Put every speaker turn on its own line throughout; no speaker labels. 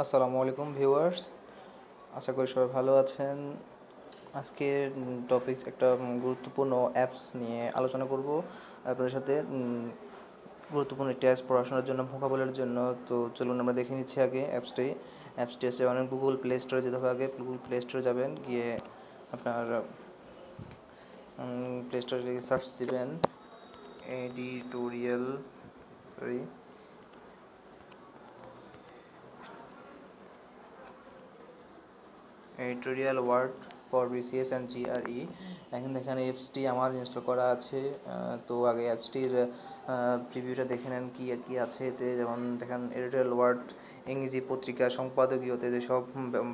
আসসালামু আলাইকুম ভিউয়ার্স, আশা করি সবাই ভালো আছেন। আজকের টপিক একটা গুরুত্বপূর্ণ অ্যাপস নিয়ে আলোচনা করব আপনাদের সাথে। গুরুত্বপূর্ণ একটি অ্যাপস পড়াশোনার জন্য, ভোকাবুলারির জন্য। তো চলুন আমরা দেখে নিচ্ছি আগে অ্যাপসটি হচ্ছে অনেক গুগল প্লে স্টোরে যেতে হবে। আগে গুগল প্লে স্টোরে যাবেন, গিয়ে আপনার প্লে স্টোরে সার্চ দিবেন editorial sorry editorial word for BCS and GRE. এখন দেখেন অ্যাপসটি আমার ইনস্টল করা আছে। তো আগে অ্যাপসটির প্রিভিউটা দেখে নেন কী কী আছে এতে। যেমন দেখেন এডিটোরিয়াল ওয়ার্ড ইংরেজি পত্রিকা সম্পাদকীয়তে যেসব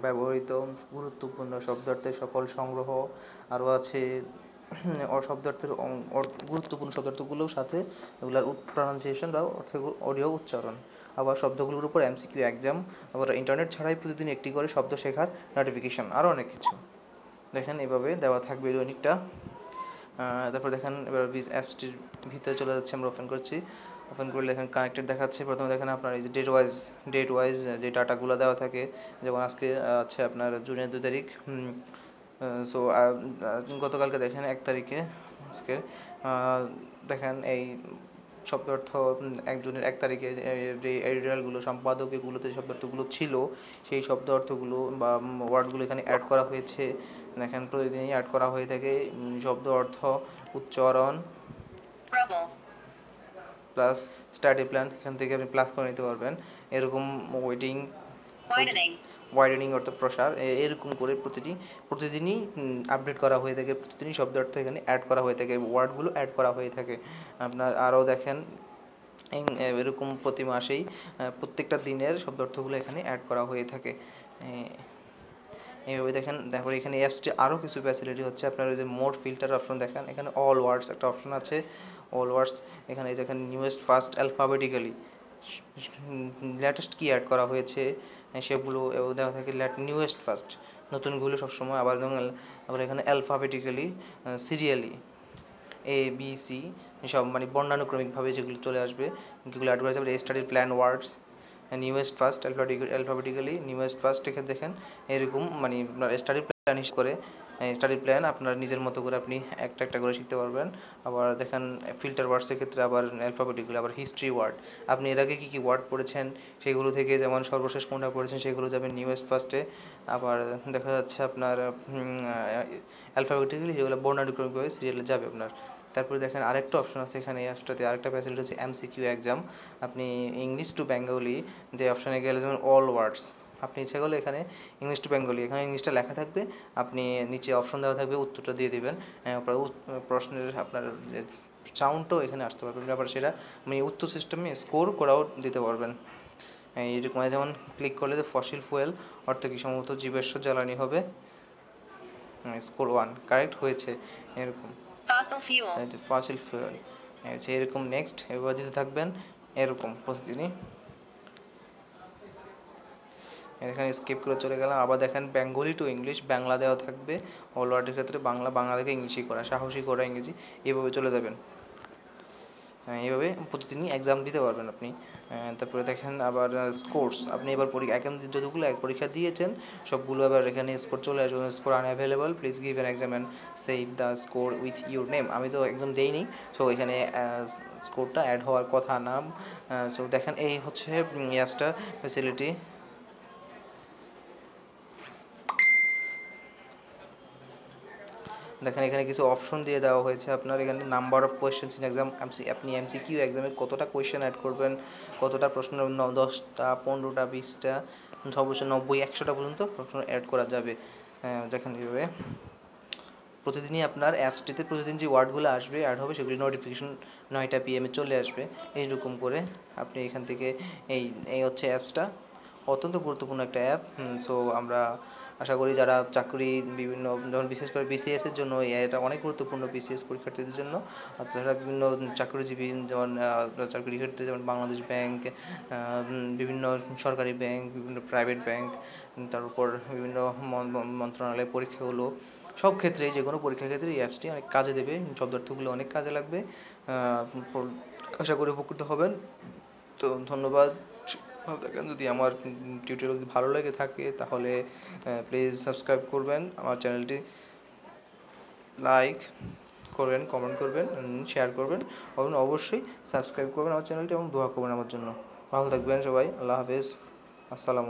ব্যবহৃত গুরুত্বপূর্ণ শব্দার্থের সকল সংগ্রহ, আরও আছে অশব্দার্থের গুরুত্বপূর্ণ শব্দার্থগুলোর সাথে এগুলোর প্রনাউন্সিয়েশন বা অডিও উচ্চারণ। আবার শব্দগুলোর উপর এমসিকিউ এক্সাম, আবার ইন্টারনেট ছাড়াই প্রতিদিন একটি করে শব্দ শেখার নোটিফিকেশন, আরও অনেক কিছু দেখেন এভাবে দেওয়া থাকবে দৈনিকটা। তারপর দেখেন এবার অ্যাপসটির ভিতরে চলে যাচ্ছে, আমরা ওপেন করছি। ওপেন করলে দেখেন কানেক্টেড দেখাচ্ছে। প্রথমে দেখেন আপনার এই যে ডেট ওয়াইজ যে ডাটাগুলো দেওয়া থাকে, যেমন আজকে আছে আপনার জুনের 2 তারিখ। সো গতকালকে দেখেন 1 তারিখে, আজকে দেখেন এই শব্দ অর্থ 1 জুনের 1 তারিখে যে এডিটোরিয়ালগুলো সম্পাদকীয়গুলোতে শব্দ অর্থগুলো ছিল, সেই শব্দ অর্থগুলো বা ওয়ার্ডগুলো এখানে অ্যাড করা হয়েছে। দেখেন প্রতিদিনই অ্যাড করা হয়ে থাকে শব্দ অর্থ, উচ্চারণ প্লাস স্টাডি প্ল্যান। এখান থেকে আপনি প্লাস করে নিতে পারবেন। এরকম ওয়াইডেনিং অর্থাৎ প্রসার, এরকম করে প্রতিদিনই আপডেট করা হয়ে থাকে। প্রতিদিনই শব্দ অর্থ এখানে অ্যাড করা হয়ে থাকে, ওয়ার্ডগুলো অ্যাড করা হয়ে থাকে আপনার। আরও দেখেন এরকম প্রতি মাসেই প্রত্যেকটা দিনের শব্দ অর্থগুলো এখানে অ্যাড করা হয়ে থাকে। এইভাবে দেখেন। তারপরে এখানে অ্যাপসটি আরও কিছু ফ্যাসিলিটি হচ্ছে। আপনার ওই যে মোড ফিল্টার অপশন দেখেন, এখানে অল ওয়ার্ডস একটা অপশন আছে। অল ওয়ার্ডস এখানে দেখেন নিউয়েস্ট ফার্স্ট অ্যালফাবেটিক্যালি লেটেস্ট কি অ্যাড করা হয়েছে সেগুলো দেওয়া থাকে। নিউয়েস্ট ফার্স্ট নতুনগুলো সবসময়। আবার এখানে alphabetically serially A B C সব মানে বর্ণানুক্রমিকভাবে যেগুলো চলে আসবে, যেগুলো অ্যাড করা যাবে। Study plan words newest first alphabetically newest first এখানে দেখেন এরকম মানে আপনার স্টাডি প্ল্যান করে স্টাডি প্ল্যান আপনার নিজের মতো করে আপনি একটা একটা করে শিখতে পারবেন। আবার দেখেন ফিল্টার ওয়ার্ডসের ক্ষেত্রে আবার অ্যালফাবেটিক্যালি। আবার হিস্ট্রি ওয়ার্ড, আপনি এর আগে কী কী ওয়ার্ড পড়েছেন সেগুলো থেকে, যেমন সর্বশেষ কোনটা পড়েছেন সেগুলো যাবেন নিউয়েস্ট ফার্স্টে। আবার দেখা যাচ্ছে আপনার অ্যালফাবেটিক্যালি যেগুলো বর্ণানুক্রমিকভাবে সিরিয়ালে যাবে আপনার। তারপরে দেখেন আরেকটা অপশন আছে এখানে অ্যাপসটাতে, আরেকটা ফ্যাসিলিটি হচ্ছে এমসিকিউ এক্সাম। আপনি ইংলিশ টু বেঙ্গলি যে অপশানে গেলে, যেমন অল ওয়ার্ডস, আপনি ইচ্ছা করলে এখানে ইংলিশ টু বেঙ্গলি, এখানে ইংলিশটা লেখা থাকবে, আপনি নিচে অপশন দেওয়া থাকবে, উত্তরটা দিয়ে দেবেন। প্রশ্নের আপনার যে সাউন্ডটাও এখানে আসতে পারবে, আবার সেটা মানে উত্তর সিস্টেমে স্কোর করাও দিতে পারবেন। এরকম যেমন ক্লিক করলে যে ফসিল ফুয়েল অর্থ কি, সম্ভবত জীবাশ্ম জ্বালানি হবে। স্কোর 1 কারেক্ট হয়েছে এরকম। ফসিল ফুয়েল হচ্ছে এরকম। নেক্সট এবার দিতে থাকবেন এরকম প্রতিদিনই। এখানে স্কিপ করে চলে গেলাম। আবার দেখেন বেঙ্গলি টু ইংলিশ, বাংলা দেওয়া থাকবে। অল ওয়ার্ডের ক্ষেত্রে বাংলা থেকে ইংলিশই করা, সাহসী করা ইংরেজি, এইভাবে চলে যাবেন। এইভাবে প্রতিদিনই এক্সাম দিতে পারবেন আপনি। তারপরে দেখেন আবার স্কোরস, আপনি এবার এখন যতগুলো পরীক্ষা দিয়েছেন সবগুলো আবার এখানে স্কোর চলে আসবে। Score unavailable, please give an exam and save the score with your name. আমি তো একদম দেইনি, সো এখানে স্কোরটা অ্যাড হওয়ার কথা নাম। সো দেখেন এই হচ্ছে অ্যাপসটার ফ্যাসিলিটি। দেখেন এখানে কিছু অপশন দিয়ে দেওয়া হয়েছে আপনার। এখানে number of questions in exam, আপনি এমসিকিউ এক্সামে কতটা কোয়েশ্চেন অ্যাড করবেন, কতটা প্রশ্ন, 10টা 15টা 20টা সর্বোচ্চ 90-100টা পর্যন্ত প্রশ্ন অ্যাড করা যাবে। দেখেন এইভাবে প্রতিদিনই আপনার অ্যাপসটিতে প্রতিদিন যে ওয়ার্ডগুলো আসবে অ্যাড হবে, সেগুলি নোটিফিকেশন 9টা PM চলে আসবে। এইরকম করে আপনি এখান থেকে এই হচ্ছে অ্যাপসটা, অত্যন্ত গুরুত্বপূর্ণ একটা অ্যাপ। সো আমরা আশা করি যারা চাকরি বিভিন্ন, যেমন বিশেষ করে বিসিএসের জন্য এটা অনেক গুরুত্বপূর্ণ, বিসিএস পরীক্ষার্থীদের জন্য। তাছাড়া বিভিন্ন চাকরিজীবী, যেমন চাকরি ক্ষেত্রে যেমন বাংলাদেশ ব্যাংক, বিভিন্ন সরকারি ব্যাংক, বিভিন্ন প্রাইভেট ব্যাংক, তার উপর বিভিন্ন মন্ত্রণালয়ের পরীক্ষাগুলো, সব ক্ষেত্রেই যে কোনো পরীক্ষার ক্ষেত্রে এই অ্যাপসটি অনেক কাজে দেবে। শব্দার্থগুলো অনেক কাজে লাগবে। আশা করি উপকৃত হবেন। তো ধন্যবাদ ভালো থাকেন। যদি আমার টিউটোরিয়াল যদি ভালো লেগে থাকে তাহলে প্লিজ সাবস্ক্রাইব করবেন আমার চ্যানেলটি, লাইক করবেন, কমেন্ট করবেন, শেয়ার করবেন এবং অবশ্যই সাবস্ক্রাইব করবেন আমার চ্যানেলটি এবং দোয়া করবেন আমার জন্য। ভালো থাকবেন সবাই। আল্লাহ হাফেজ। আসসালামু